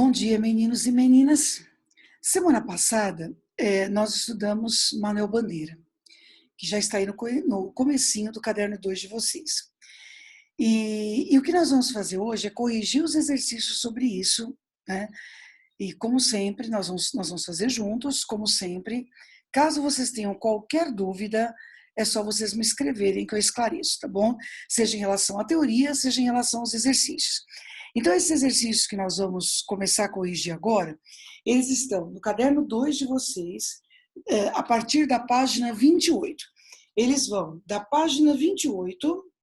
Bom dia, meninos e meninas. Semana passada, nós estudamos Manuel Bandeira, que já está aí no comecinho do caderno 2 de vocês. E o que nós vamos fazer hoje é corrigir os exercícios sobre isso, né? E como sempre, nós vamos fazer juntos, como sempre. Caso vocês tenham qualquer dúvida, é só vocês me escreverem que eu esclareço, tá bom? Seja em relação à teoria, seja em relação aos exercícios. Então, esses exercícios que nós vamos começar a corrigir agora, eles estão no caderno 2 de vocês, a partir da página 28. Eles vão da página 28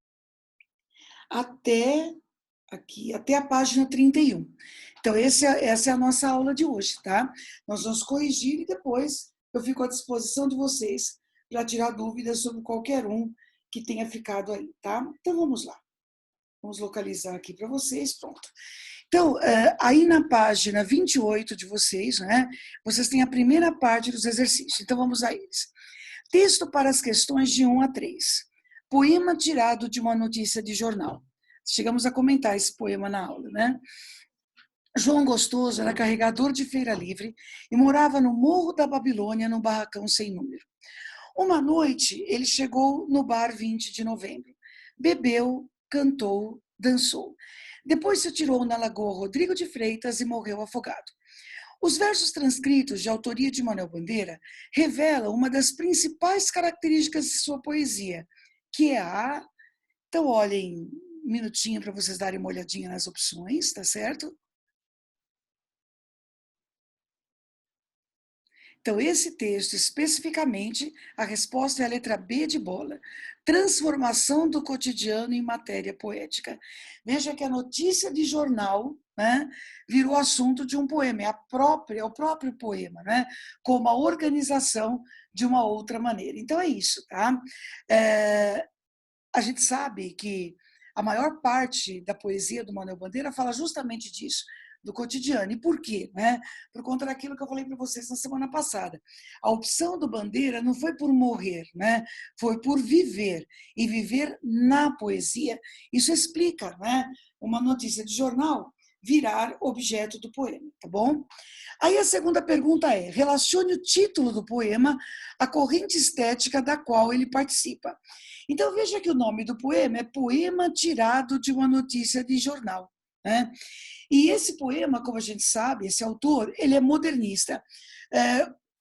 até aqui, até a página 31. Então, essa é a nossa aula de hoje, tá? Nós vamos corrigir e depois eu fico à disposição de vocês para tirar dúvidas sobre qualquer um que tenha ficado aí, tá? Então, vamos lá. Vamos localizar aqui para vocês, pronto. Então, aí na página 28 de vocês, né, vocês têm a primeira parte dos exercícios. Então, vamos a eles. Texto para as questões de 1 a 3. Poema tirado de uma notícia de jornal. Chegamos a comentar esse poema na aula, né? João Gostoso era carregador de feira livre e morava no Morro da Babilônia, num barracão sem número. Uma noite, ele chegou no bar 20 de novembro. Bebeu, cantou, dançou. Depois se atirou na Lagoa Rodrigo de Freitas e morreu afogado. Os versos transcritos de autoria de Manuel Bandeira revelam uma das principais características de sua poesia, que é a... Então, olhem, um minutinho para vocês darem uma olhadinha nas opções, tá certo? Então, esse texto, especificamente, a resposta é a letra B de bola. Transformação do cotidiano em matéria poética. Veja que a notícia de jornal, né, virou assunto de um poema, é o próprio poema, né, com uma organização de uma outra maneira. Então, é isso, tá? A gente sabe que a maior parte da poesia do Manuel Bandeira fala justamente disso, do cotidiano. E por quê? Né? Por conta daquilo que eu falei para vocês na semana passada. A opção do Bandeira não foi por morrer, né? Foi por viver. E viver na poesia, isso explica, né? Uma notícia de jornal virar objeto do poema, tá bom? Aí a segunda pergunta é: relacione o título do poema à corrente estética da qual ele participa. Então veja que o nome do poema é Poema Tirado de uma Notícia de Jornal, né? E esse poema, como a gente sabe, esse autor, ele é modernista.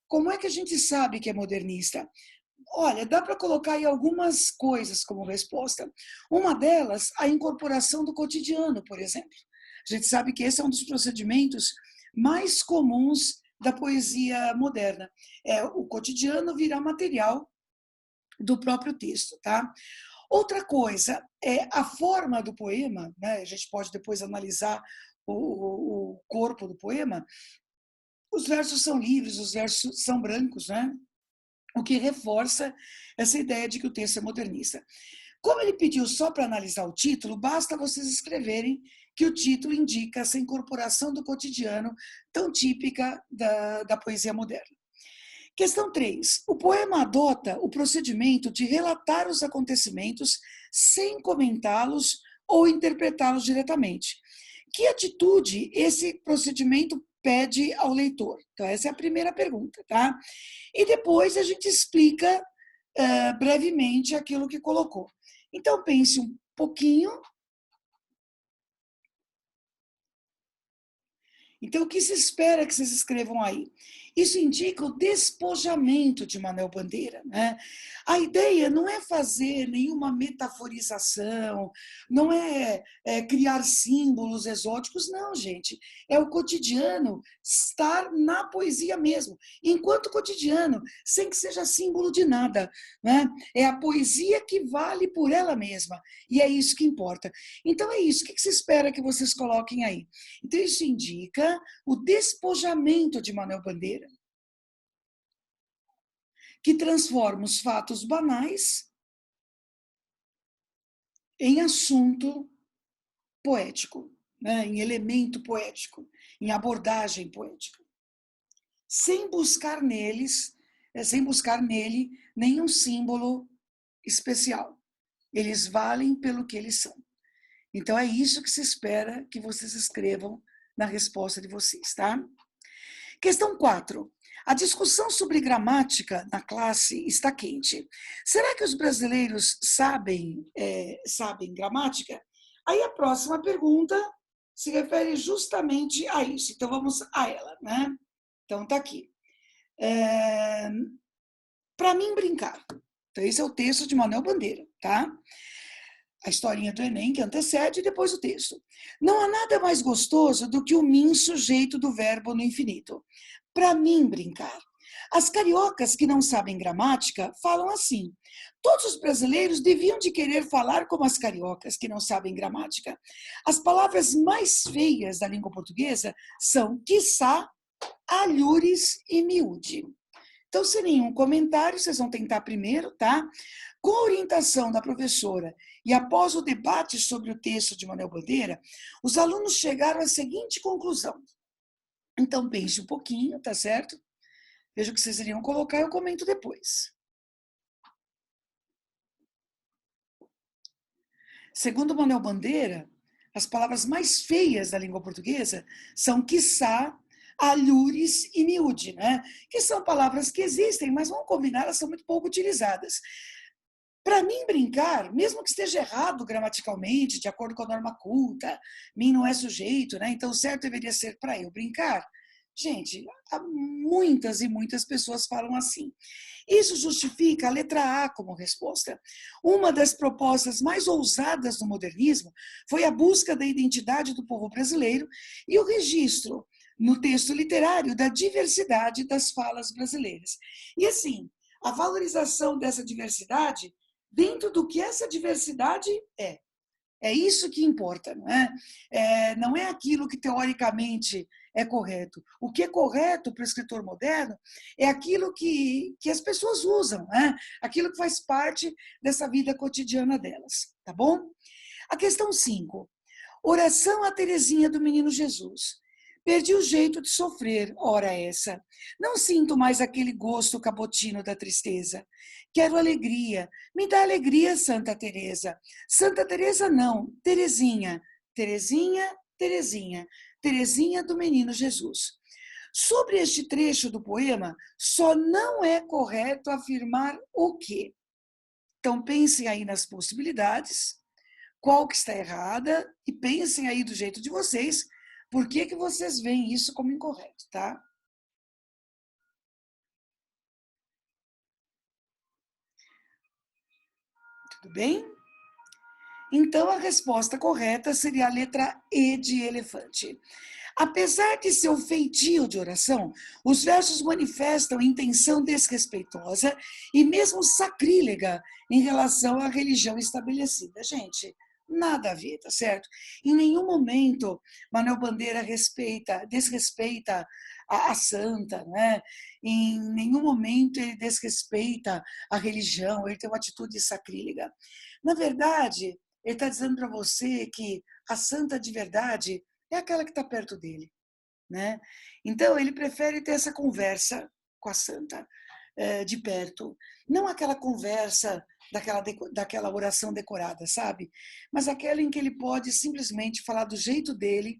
Como é que a gente sabe que é modernista? Olha, dá para colocar aí algumas coisas como resposta. Uma delas, a incorporação do cotidiano, por exemplo. A gente sabe que esse é um dos procedimentos mais comuns da poesia moderna. É o cotidiano virar material do próprio texto, tá? Outra coisa é a forma do poema, né? A gente pode depois analisar o corpo do poema. Os versos são livres, os versos são brancos, né? O que reforça essa ideia de que o texto é modernista. Como ele pediu só para analisar o título, basta vocês escreverem que o título indica essa incorporação do cotidiano tão típica da poesia moderna. Questão 3. O poema adota o procedimento de relatar os acontecimentos sem comentá-los ou interpretá-los diretamente. Que atitude esse procedimento pede ao leitor? Então, essa é a primeira pergunta, tá? E depois a gente explica brevemente aquilo que colocou. Então, pense um pouquinho. Então, o que se espera que vocês escrevam aí? Isso indica o despojamento de Manuel Bandeira, né? A ideia não é fazer nenhuma metaforização, não é criar símbolos exóticos, não, gente. É o cotidiano estar na poesia mesmo, enquanto cotidiano, sem que seja símbolo de nada, né? É a poesia que vale por ela mesma, e é isso que importa. Então, é isso. O que se espera que vocês coloquem aí? Então, isso indica o despojamento de Manuel Bandeira, que transforma os fatos banais em assunto poético, né? Em elemento poético, em abordagem poética, sem buscar sem buscar nele nenhum símbolo especial. Eles valem pelo que eles são. Então é isso que se espera que vocês escrevam na resposta de vocês, tá? Questão 4. A discussão sobre gramática na classe está quente. Será que os brasileiros sabem gramática? Aí a próxima pergunta se refere justamente a isso. Então, vamos a ela, né? Então, está aqui. Para mim, brincar. Então, esse é o texto de Manuel Bandeira, tá? A historinha do Enem, que antecede, e depois o texto. Não há nada mais gostoso do que o mim sujeito do verbo no infinito. Para mim, brincar. As cariocas que não sabem gramática falam assim. Todos os brasileiros deviam de querer falar como as cariocas que não sabem gramática. As palavras mais feias da língua portuguesa são quiçá, alhures e miúde. Então, sem nenhum comentário, vocês vão tentar primeiro, tá? Com a orientação da professora e após o debate sobre o texto de Manuel Bandeira, os alunos chegaram à seguinte conclusão. Então, pense um pouquinho, tá certo? Veja o que vocês iriam colocar e eu comento depois. Segundo Manuel Bandeira, as palavras mais feias da língua portuguesa são quiçá, alhures e miúde, né? Que são palavras que existem, mas vamos combinar, elas são muito pouco utilizadas. Para mim, brincar, mesmo que esteja errado gramaticalmente, de acordo com a norma culta, mim não é sujeito, né? Então, o certo deveria ser para eu brincar. Gente, há muitas e muitas pessoas falam assim. Isso justifica a letra A como resposta. Uma das propostas mais ousadas do modernismo foi a busca da identidade do povo brasileiro e o registro, no texto literário, da diversidade das falas brasileiras. E assim, a valorização dessa diversidade dentro do que essa diversidade é. É isso que importa, não é? Não é aquilo que teoricamente é correto. O que é correto para o escritor moderno é aquilo que as pessoas usam, né? Aquilo que faz parte dessa vida cotidiana delas, tá bom? A questão 5. Oração à Teresinha do Menino Jesus. Perdi o jeito de sofrer, ora essa. Não sinto mais aquele gosto cabotino da tristeza. Quero alegria. Me dá alegria, Santa Teresa. Santa Teresa não, Teresinha. Teresinha, Teresinha. Teresinha do Menino Jesus. Sobre este trecho do poema, só não é correto afirmar o quê? Então, pensem aí nas possibilidades, qual que está errada, e pensem aí do jeito de vocês, por que vocês veem isso como incorreto, tá? Tudo bem? Então, a resposta correta seria a letra E de elefante. Apesar de seu feitio de oração, os versos manifestam intenção desrespeitosa e mesmo sacrílega em relação à religião estabelecida. Gente, nada a ver, tá certo? Em nenhum momento Manuel Bandeira desrespeita a santa, né? Em nenhum momento ele desrespeita a religião, ele tem uma atitude sacrílega. Na verdade, ele está dizendo para você que a santa de verdade é aquela que está perto dele, né? Então, ele prefere ter essa conversa com a santa de perto, não aquela conversa daquela oração decorada, sabe? Mas aquela em que ele pode simplesmente falar do jeito dele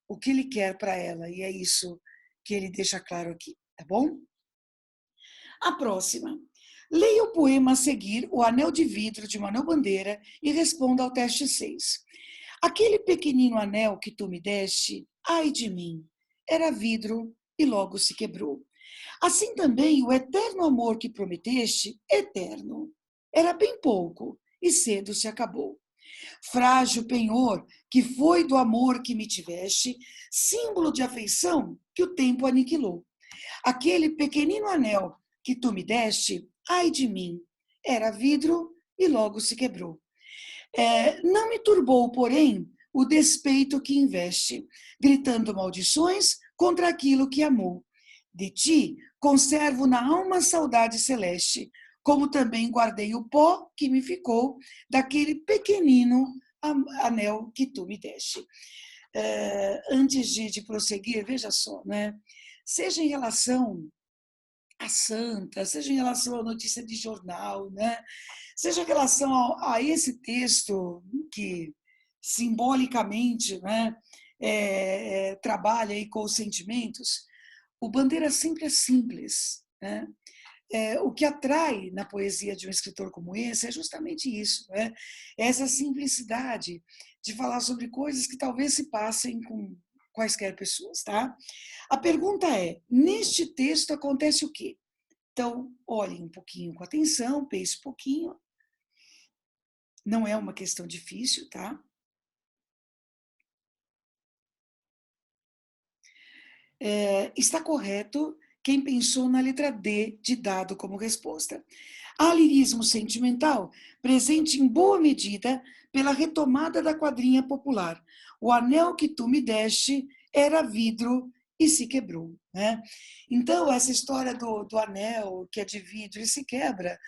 o que ele quer para ela, e é isso que ele deixa claro aqui, tá bom? A próxima. Leia o poema a seguir, O Anel de Vidro, de Manuel Bandeira, e responda ao teste 6. Aquele pequenino anel que tu me deste, ai de mim, era vidro e logo se quebrou. Assim também o eterno amor que prometeste, eterno. Era bem pouco e cedo se acabou. Frágil penhor que foi do amor que me tiveste, símbolo de afeição que o tempo aniquilou. Aquele pequenino anel que tu me deste, ai de mim, era vidro e logo se quebrou. Não me turbou, porém, o despeito que investe, gritando maldições contra aquilo que amou. De ti conservo na alma saudade celeste, como também guardei o pó que me ficou daquele pequenino anel que tu me deste. Antes de prosseguir, veja só, né? Seja em relação a santa, seja em relação à notícia de jornal, né? Seja em relação a esse texto que simbolicamente, né, trabalha aí com os sentimentos, o Bandeira sempre é simples, né? O que atrai na poesia de um escritor como esse é justamente isso, né? Essa simplicidade de falar sobre coisas que talvez se passem com quaisquer pessoas, tá? A pergunta é, neste texto acontece o quê? Então, olhem um pouquinho com atenção, pense um pouquinho. Não é uma questão difícil, tá? Está correto quem pensou na letra D de dado como resposta. Há lirismo sentimental presente em boa medida pela retomada da quadrinha popular. O anel que tu me deste era vidro e se quebrou. Né? Então, essa história do anel que é de vidro e se quebra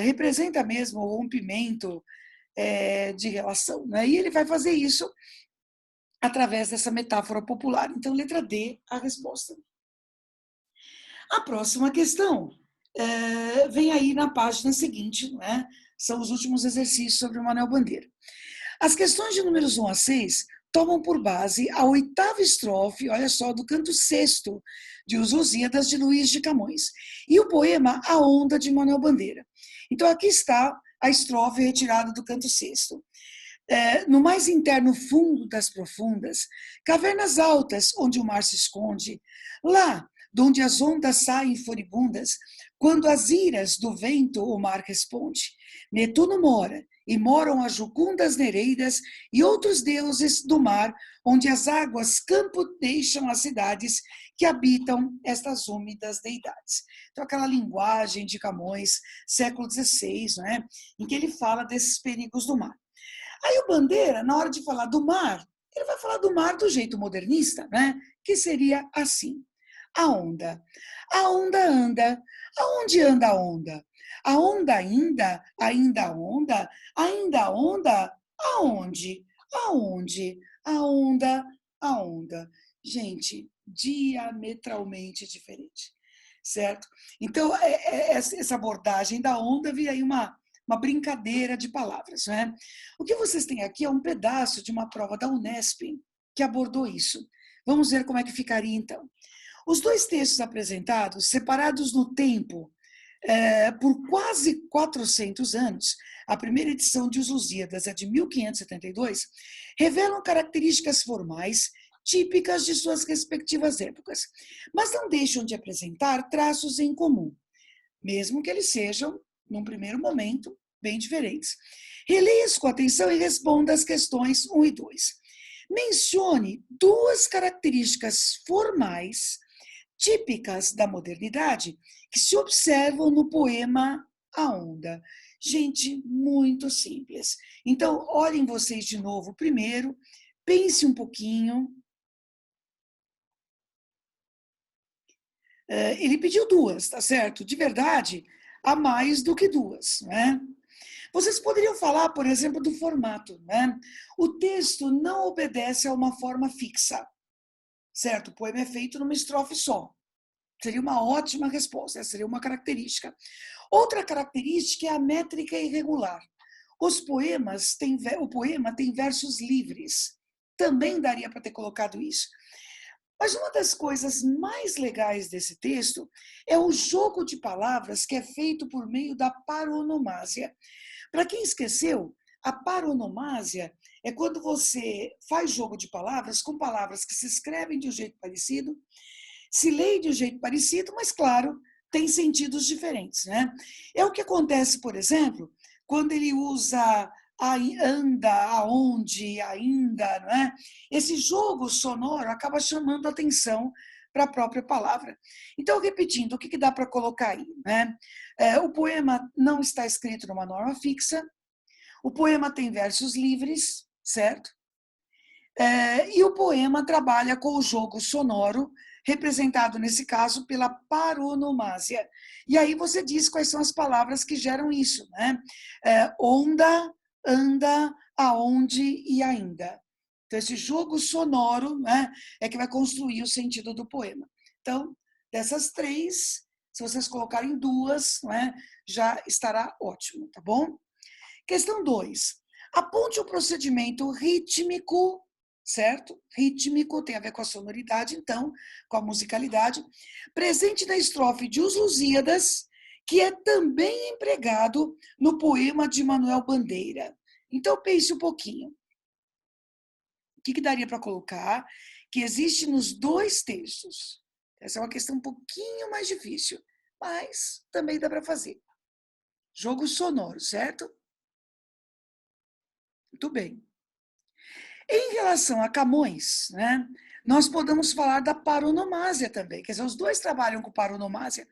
representa mesmo o rompimento de relação. Né? E ele vai fazer isso através dessa metáfora popular. Então, letra D, a resposta. A próxima questão vem aí na página seguinte, né? São os últimos exercícios sobre o Manuel Bandeira. As questões de números 1 a 6 tomam por base a 8ª estrofe, olha só, do canto 6º de Os Lusíadas, de Luís de Camões, e o poema A Onda, de Manuel Bandeira. Então, aqui está a estrofe retirada do canto 6º. No mais interno fundo das profundas, cavernas altas onde o mar se esconde, lá, donde as ondas saem furibundas, quando as iras do vento o mar responde. Netuno mora, e moram as jucundas nereidas e outros deuses do mar, onde as águas campo deixam as cidades que habitam estas úmidas deidades. Então, aquela linguagem de Camões, século XVI, né, em que ele fala desses perigos do mar. Aí o Bandeira, na hora de falar do mar, ele vai falar do mar do jeito modernista, né? Que seria assim. A onda anda. Aonde anda a onda? A onda ainda onda, aonde? Aonde? A onda. Gente, diametralmente diferente, certo? Então, essa abordagem da onda vira aí uma brincadeira de palavras. Né? O que vocês têm aqui é um pedaço de uma prova da Unesp que abordou isso. Vamos ver como é que ficaria, então. Os dois textos apresentados, separados no tempo por quase 400 anos, a primeira edição de Os Lusíadas é de 1572, revelam características formais típicas de suas respectivas épocas, mas não deixam de apresentar traços em comum, mesmo que eles sejam, num primeiro momento, bem diferentes. Releia-os com atenção e responda às questões 1 e 2. Mencione duas características formais típicas da modernidade que se observam no poema A Onda. Gente, muito simples. Então, olhem vocês de novo primeiro, pense um pouquinho. Ele pediu duas, tá certo? De verdade, há mais do que duas, né? Vocês poderiam falar, por exemplo, do formato, né? O texto não obedece a uma forma fixa, certo? O poema é feito numa estrofe só. Seria uma ótima resposta, essa seria uma característica. Outra característica é a métrica irregular. O poema tem versos livres. Também daria para ter colocado isso. Mas uma das coisas mais legais desse texto é o jogo de palavras que é feito por meio da paronomásia. Para quem esqueceu, a paronomásia é quando você faz jogo de palavras com palavras que se escrevem de um jeito parecido, se lê de um jeito parecido, mas, claro, tem sentidos diferentes. Né? É o que acontece, por exemplo, quando ele usa anda, aonde, ainda. Não é? Esse jogo sonoro acaba chamando a atenção para a própria palavra. Então, repetindo, o que dá para colocar aí? Né? O poema não está escrito numa norma fixa, o poema tem versos livres, certo? E o poema trabalha com o jogo sonoro, representado, nesse caso, pela paronomásia. E aí você diz quais são as palavras que geram isso. Né? Onda, anda, aonde e ainda. Então, esse jogo sonoro, né, é que vai construir o sentido do poema. Então, dessas três, se vocês colocarem duas, né, já estará ótimo, tá bom? Questão 2. Aponte o procedimento rítmico, certo? Rítmico, tem a ver com a sonoridade, então, com a musicalidade. Presente na estrofe de Os Lusíadas, que é também empregado no poema de Manuel Bandeira. Então, pense um pouquinho. O que daria para colocar que existe nos dois textos? Essa é uma questão um pouquinho mais difícil, mas também dá para fazer. Jogo sonoro, certo? Muito bem. Em relação a Camões, né, nós podemos falar da paronomásia também, quer dizer, os dois trabalham com paronomásia.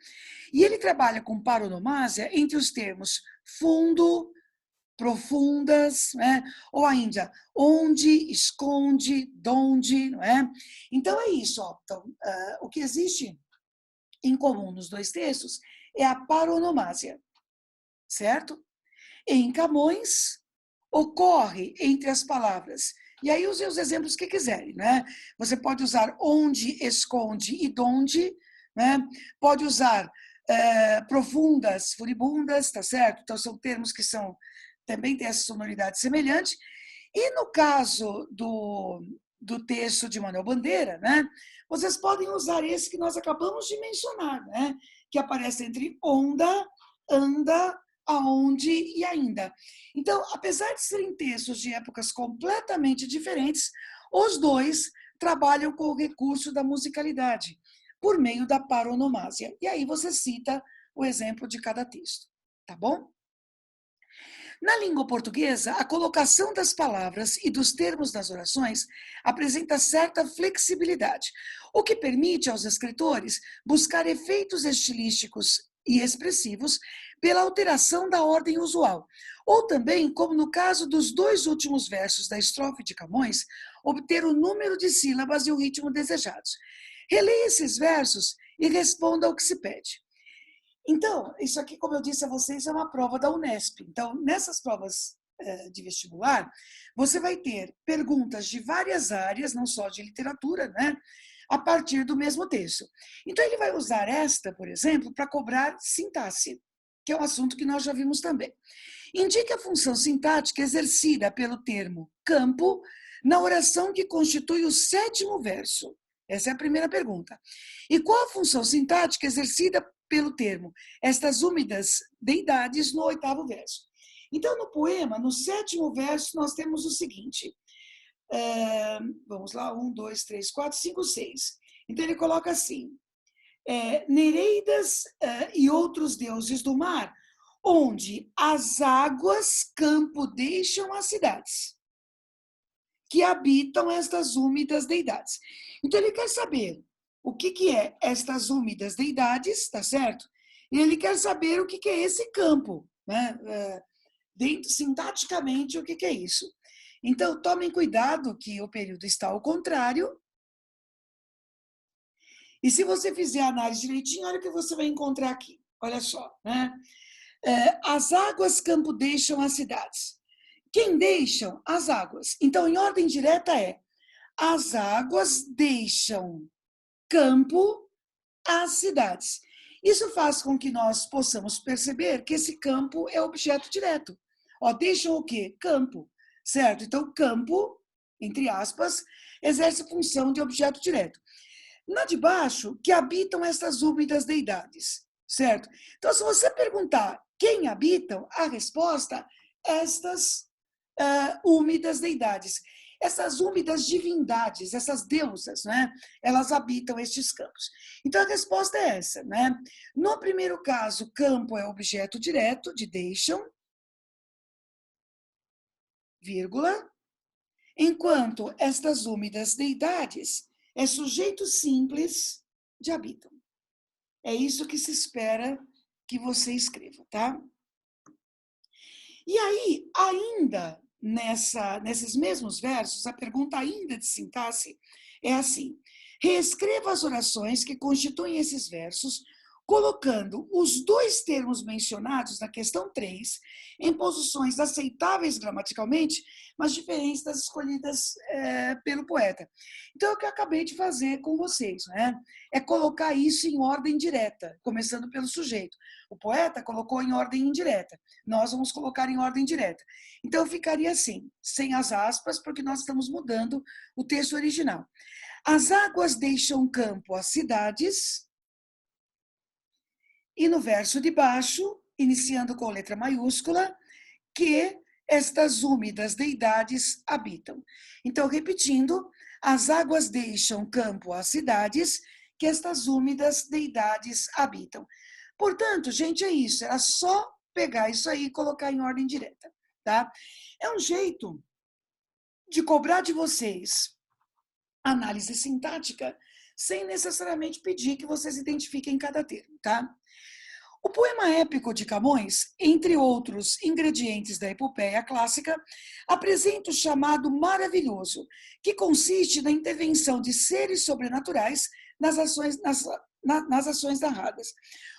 E ele trabalha com paronomásia entre os termos fundo, profundas, né? Ou ainda onde, esconde, donde, não é? Então é isso, ó. Então, o que existe em comum nos dois textos é a paronomásia, certo? Em Camões, ocorre entre as palavras. E aí use os exemplos que quiserem, né? Você pode usar onde, esconde e donde, né? Pode usar profundas, furibundas, tá certo? Então são termos que são também têm essa sonoridade semelhante. E no caso do texto de Manuel Bandeira, né? Vocês podem usar esse que nós acabamos de mencionar, né? Que aparece entre onda, anda, aonde e ainda. Então, apesar de serem textos de épocas completamente diferentes, os dois trabalham com o recurso da musicalidade, por meio da paronomásia. E aí você cita o exemplo de cada texto, tá bom? Na língua portuguesa, a colocação das palavras e dos termos das orações apresenta certa flexibilidade, o que permite aos escritores buscar efeitos estilísticos e expressivos pela alteração da ordem usual, ou também, como no caso dos dois últimos versos da estrofe de Camões, obter o número de sílabas e o ritmo desejados. Releia esses versos e responda ao que se pede. Então, isso aqui, como eu disse a vocês, é uma prova da Unesp. Então, nessas provas de vestibular, você vai ter perguntas de várias áreas, não só de literatura, né? A partir do mesmo texto. Então, ele vai usar esta, por exemplo, para cobrar sintaxe, que é um assunto que nós já vimos também. Indique a função sintática exercida pelo termo campo na oração que constitui o sétimo verso. Essa é a primeira pergunta. E qual a função sintática exercida pelo termo estas úmidas deidades no oitavo verso? Então, no poema, no sétimo verso, nós temos o seguinte. Vamos lá, 1, 2, 3, 4, 5, 6. Então, ele coloca assim, Nereidas e outros deuses do mar, onde as águas campo deixam as cidades, que habitam estas úmidas deidades. Então, ele quer saber o que é estas úmidas deidades, tá certo? E ele quer saber o que é esse campo, né? Sintaticamente, o que é isso. Então, tomem cuidado que o período está ao contrário. E se você fizer a análise direitinho, olha o que você vai encontrar aqui. Olha só, né? As águas campo deixam as cidades. Quem deixam? As águas. Então, em ordem direta as águas deixam campo às cidades. Isso faz com que nós possamos perceber que esse campo é objeto direto. Ó, deixam o quê? Campo, certo? Então, campo, entre aspas, exerce função de objeto direto. Na de baixo, que habitam estas úmidas deidades, certo? Então, se você perguntar quem habitam, a resposta, estas úmidas deidades. Essas úmidas divindades, essas deusas, né? Elas habitam estes campos. Então, a resposta é essa, né? No primeiro caso, campo é objeto direto de deixam, vírgula, enquanto estas úmidas deidades é sujeito simples de habitam. É isso que se espera que você escreva, tá? E aí, ainda nesses mesmos versos, a pergunta ainda de sintaxe é assim: reescreva as orações que constituem esses versos colocando os dois termos mencionados na questão 3 em posições aceitáveis gramaticalmente, mas diferentes das escolhidas pelo poeta. Então, é o que eu acabei de fazer com vocês, né? É colocar isso em ordem direta, começando pelo sujeito. O poeta colocou em ordem indireta, nós vamos colocar em ordem direta. Então, ficaria assim, sem as aspas, porque nós estamos mudando o texto original. As águas deixam campo às cidades. E no verso de baixo, iniciando com letra maiúscula, que estas úmidas deidades habitam. Então, repetindo, as águas deixam campo às cidades, que estas úmidas deidades habitam. Portanto, gente, é isso, era só pegar isso aí e colocar em ordem direta, tá? É um jeito de cobrar de vocês análise sintática, sem necessariamente pedir que vocês identifiquem cada termo, tá? O poema épico de Camões, entre outros ingredientes da epopeia clássica, apresenta o chamado maravilhoso, que consiste na intervenção de seres sobrenaturais nas ações narradas.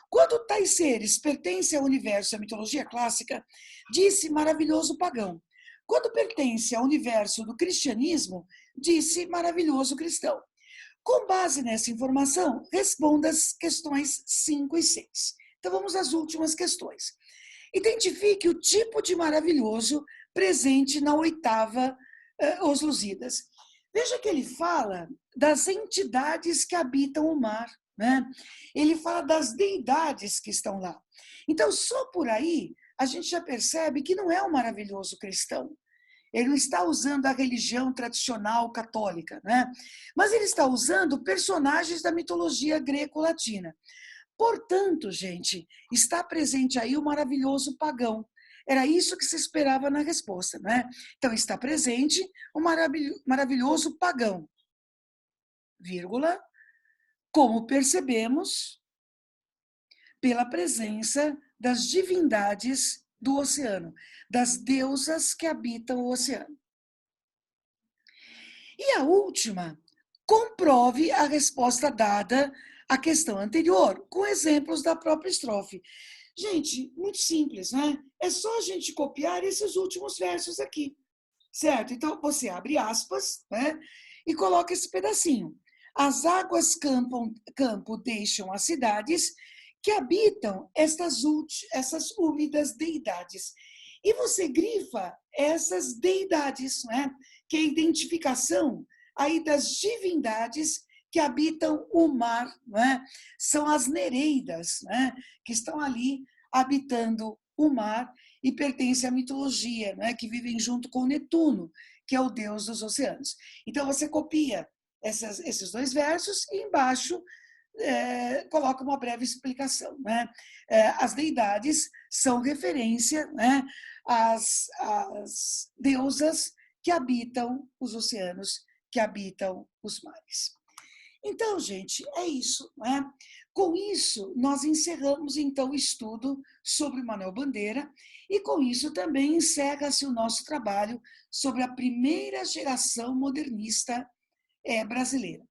Quando tais seres pertencem ao universo e à mitologia clássica, diz-se maravilhoso pagão. Quando pertence ao universo do cristianismo, diz-se maravilhoso cristão. Com base nessa informação, responda as questões 5 e 6. Então, vamos às últimas questões. Identifique o tipo de maravilhoso presente na oitava Os Lusíadas. Veja que ele fala das entidades que habitam o mar, né? Ele fala das deidades que estão lá. Então, só por aí, a gente já percebe que não é um maravilhoso cristão. Ele não está usando a religião tradicional católica, né? Mas ele está usando personagens da mitologia greco-latina. Portanto, gente, está presente aí o maravilhoso pagão. Era isso que se esperava na resposta, né? Então, está presente o maravilhoso pagão, vírgula, como percebemos pela presença das divindades do oceano, das deusas que habitam o oceano. E a última, comprove a resposta dada à questão anterior, com exemplos da própria estrofe. Gente, muito simples, né? É só a gente copiar esses últimos versos aqui, certo? Então, você abre aspas, né? E coloca esse pedacinho. As águas campo deixam as cidades que habitam essas úmidas deidades. E você grifa essas deidades, né? Que é a identificação aí das divindades que habitam o mar, né? São as nereidas, né? Que estão ali habitando o mar e pertencem à mitologia, né? Que vivem junto com Netuno, que é o deus dos oceanos. Então, você copia esses dois versos e embaixo coloca uma breve explicação, né? As deidades são referência, né, às deusas que habitam os oceanos, que habitam os mares. Então, gente, é isso, né? Com isso, nós encerramos, então, o estudo sobre Manuel Bandeira e, com isso, também encerra-se o nosso trabalho sobre a primeira geração modernista brasileira.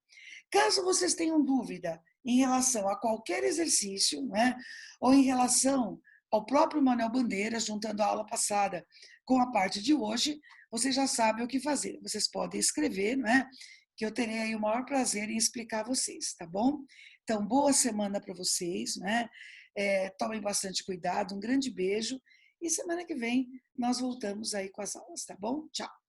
Caso vocês tenham dúvida em relação a qualquer exercício, né, ou em relação ao próprio Manuel Bandeira, juntando a aula passada com a parte de hoje, vocês já sabem o que fazer. Vocês podem escrever, né, que eu terei aí o maior prazer em explicar a vocês, tá bom? Então, boa semana para vocês, né? Tomem bastante cuidado, um grande beijo e semana que vem nós voltamos aí com as aulas, tá bom? Tchau!